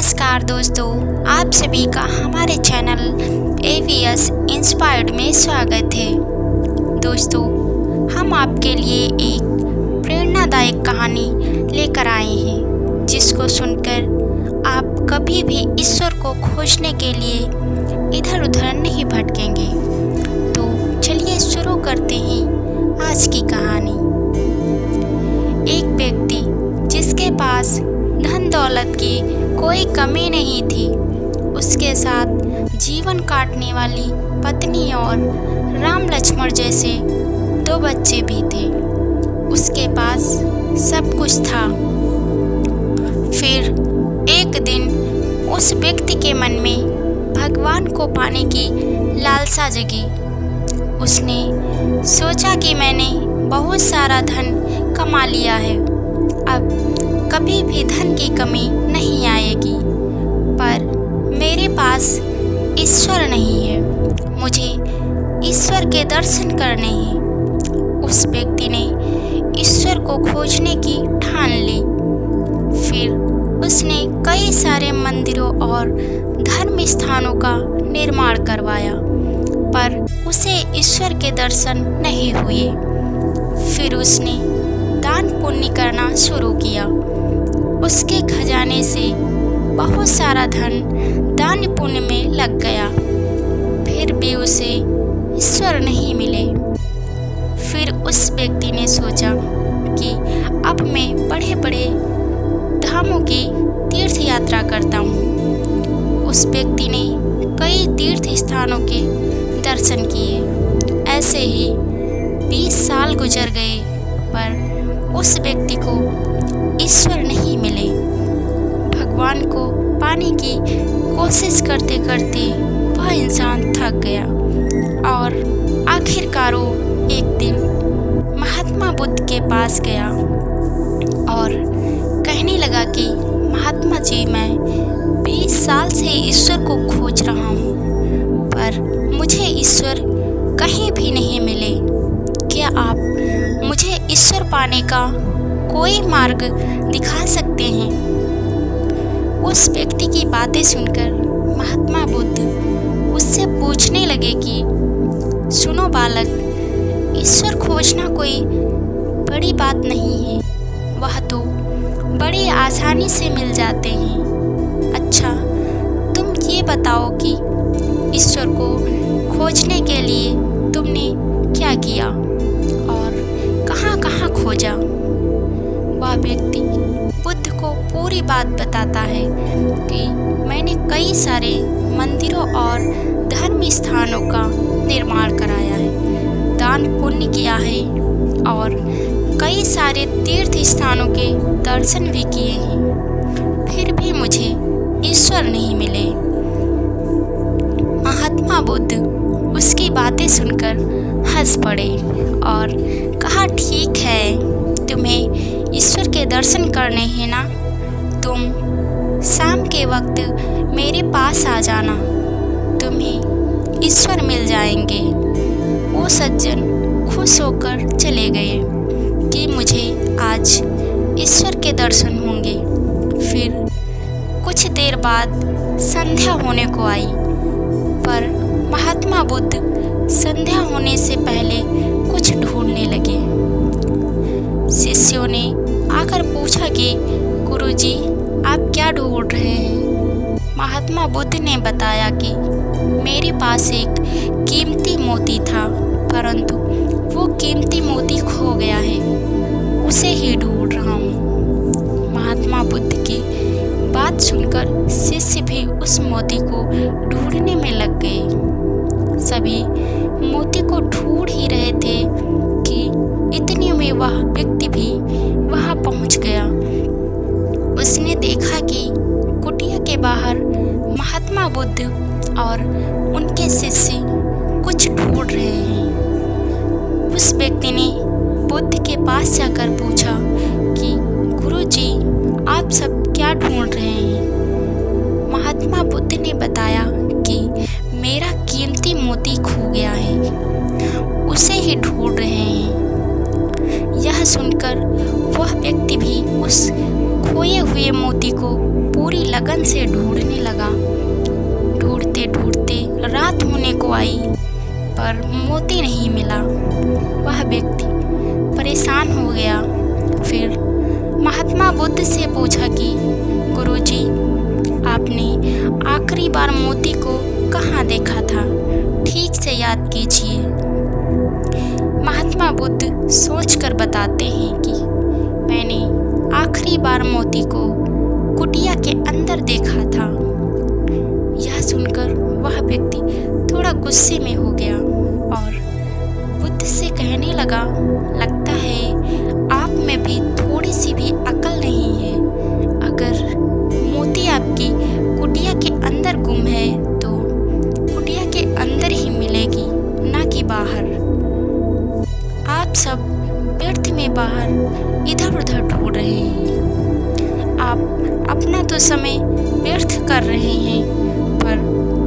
नमस्कार दोस्तों, आप सभी का हमारे चैनल AVS इंस्पायर्ड में स्वागत है। दोस्तों, हम आपके लिए एक प्रेरणादायक कहानी लेकर आए हैं, जिसको सुनकर आप कभी भी ईश्वर को खोजने के लिए इधर उधर नहीं भटकेंगे। तो चलिए शुरू करते हैं आज की कहानी। एक व्यक्ति जिसके पास धन दौलत की कोई कमी नहीं थी, उसके साथ जीवन काटने वाली पत्नी और राम लक्ष्मण जैसे 2 बच्चे भी थे। उसके पास सब कुछ था। फिर एक दिन उस व्यक्ति के मन में भगवान को पाने की लालसा जगी। उसने सोचा कि मैंने बहुत सारा धन कमा लिया है, अब कभी भी धन की कमी नहीं आएगी, पर मेरे पास ईश्वर नहीं है। मुझे ईश्वर के दर्शन करने हैं। उस व्यक्ति ने ईश्वर को खोजने की ठान ली। फिर उसने कई सारे मंदिरों और धर्म स्थानों का निर्माण करवाया, पर उसे ईश्वर के दर्शन नहीं हुए। फिर उसने दान पुण्य करना शुरू किया। उसके खजाने से बहुत सारा धन दान पुण्य में लग गया, फिर भी उसे ईश्वर नहीं मिले। फिर उस व्यक्ति ने सोचा कि अब मैं बड़े बड़े धामों की तीर्थ यात्रा करता हूँ। उस व्यक्ति ने कई तीर्थ स्थानों के दर्शन किए। ऐसे ही 20 साल गुजर गए, पर उस व्यक्ति को ईश्वर नहीं मिले। भगवान को पाने की कोशिश करते करते वह इंसान थक गया और आखिरकार वो एक दिन महात्मा बुद्ध के पास गया और कहने लगा कि महात्मा जी, मैं 20 साल से ईश्वर को खोज रहा हूँ, पर मुझे ईश्वर कहीं भी नहीं मिले। क्या आप मुझे ईश्वर पाने का कोई मार्ग दिखा सकते हैं? उस व्यक्ति की बातें सुनकर महात्मा बुद्ध उससे पूछने लगे कि सुनो बालक, ईश्वर खोजना कोई बड़ी बात नहीं है, वह तो बड़ी आसानी से मिल जाते हैं। अच्छा, तुम ये बताओ कि ईश्वर को खोजने के लिए तुमने क्या किया और कहाँ कहाँ खोजा? वह व्यक्ति बुद्ध को पूरी बात बताता है कि मैंने कई सारे मंदिरों और धर्म स्थानों का निर्माण कराया है, दान पुण्य किया है और कई सारे तीर्थ स्थानों के दर्शन भी किए हैं, फिर भी मुझे ईश्वर नहीं मिले। महात्मा बुद्ध उसकी बातें सुनकर हंस पड़े और कहा, ठीक है, तुम्हें ईश्वर के दर्शन करने हैं ना, तुम शाम के वक्त मेरे पास आ जाना, तुम्हें ईश्वर मिल जाएंगे। वो सज्जन खुश होकर चले गए कि मुझे आज ईश्वर के दर्शन होंगे। फिर कुछ देर बाद संध्या होने को आई, पर महात्मा बुद्ध संध्या होने से पहले कुछ ढूंढने लगे। शिष्यों ने आकर पूछा कि गुरुजी, आप क्या ढूंढ रहे हैं? महात्मा बुद्ध ने बताया कि मेरे पास एक कीमती मोती था, परंतु वो कीमती मोती खो गया है, उसे ही ढूंढ रहा हूँ। महात्मा बुद्ध की बात सुनकर शिष्य भी उस मोती को ढूंढने में लग गए। सभी मोती को ढूंढ ही रहे थे कि इतने में वह व्यक्ति भी वहां पहुंच गया। उसने देखा कि कुटिया के बाहर महात्मा बुद्ध और उनके शिष्य कुछ ढूंढ रहे हैं। उस व्यक्ति ने बुद्ध के पास जाकर पूछा कि गुरुजी, आप सब क्या ढूंढ रहे हैं? महात्मा बुद्ध ने बताया कि मेरा कीमती मोती खो गया है, उसे ही ढूंढ रहे हैं। यह सुनकर वह व्यक्ति भी उस खोए हुए मोती को पूरी लगन से ढूंढने लगा। ढूंढते ढूंढते रात होने को आई, पर मोती नहीं मिला। वह व्यक्ति परेशान हो गया। फिर महात्मा बुद्ध से पूछा कि गुरुजी, आपने आखिरी बार मोती को कहाँ देखा था? ठीक से याद कीजिए। महात्मा बुद्ध सोचकर बताते हैं कि मैंने आखिरी बार मोती को कुटिया के अंदर देखा था। यह सुनकर वह व्यक्ति थोड़ा गुस्से में हो गया और बुद्ध से कहने लगा, लगता है आप में भी थोड़ी सी भी अकल नहीं है। अगर मोती आपकी कुटिया के अंदर गुम है तो कुटिया के अंदर ही मिलेगी, ना कि बाहर। आप सब व्यर्थ में बाहर इधर उधर ढूंढ रहे हैं। आप अपना तो समय व्यर्थ कर रहे हैं, पर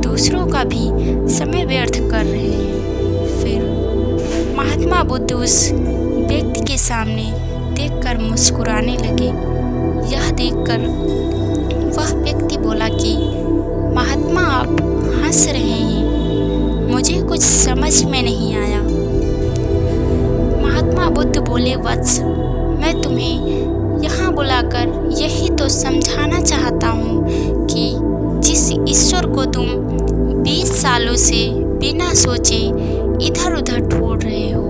दूसरों का भी समय व्यर्थ कर रहे हैं। फिर महात्मा बुद्ध उस व्यक्ति के सामने देखकर मुस्कुराने लगे। यह देखकर वह व्यक्ति बोला कि महात्मा, आप हंस रहे हैं, मुझे कुछ समझ में नहीं आया। महात्मा बुद्ध बोले, वत्स, मैं तुम्हें यहाँ बुलाकर यही तो समझाना चाहता हूँ कि जिस ईश्वर को तुम 20 सालों से बिना सोचे इधर उधर ढूंढ रहे हो,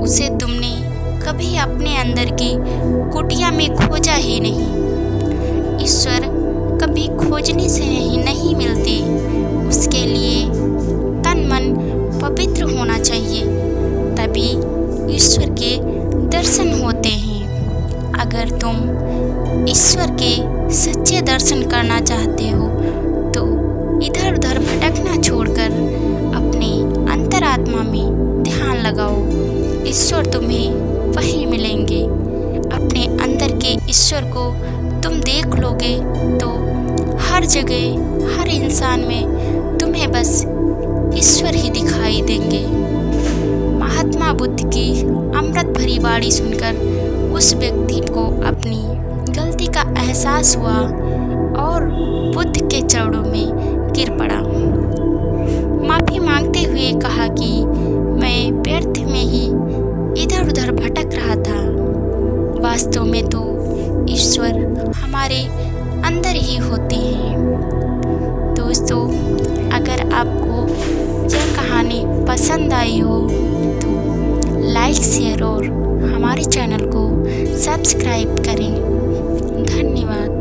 उसे तुमने कभी अपने अंदर की कुटिया में खोजा ही नहीं। ईश्वर कभी खोजने से नहीं मिलते। उसके लिए तन मन पवित्र होना चाहिए, तभी ईश्वर के दर्शन होते हैं। अगर तुम ईश्वर के सच्चे दर्शन करना चाहते हो तो इधर उधर भटकना छोड़कर अपने अंतरात्मा में ध्यान लगाओ। ईश्वर तुम्हें वहीं मिलेंगे। अपने अंदर के ईश्वर को तुम देख लोगे तो हर जगह, हर इंसान में तुम्हें बस ईश्वर ही दिखाई देंगे। महात्मा बुद्ध की अमृत भरी वाणी सुनकर उस व्यक्ति को अपनी गलती का एहसास हुआ और बुद्ध के चरणों में गिर पड़ा। माफ़ी मांगते हुए कहा कि मैं व्यर्थ में ही इधर उधर भटक रहा था। वास्तव में तो ईश्वर हमारे अंदर ही होते हैं। दोस्तों, अगर आपको यह कहानी पसंद आई हो तो लाइक, शेयर और हमारे चैनल को सब्सक्राइब करें। धन्यवाद।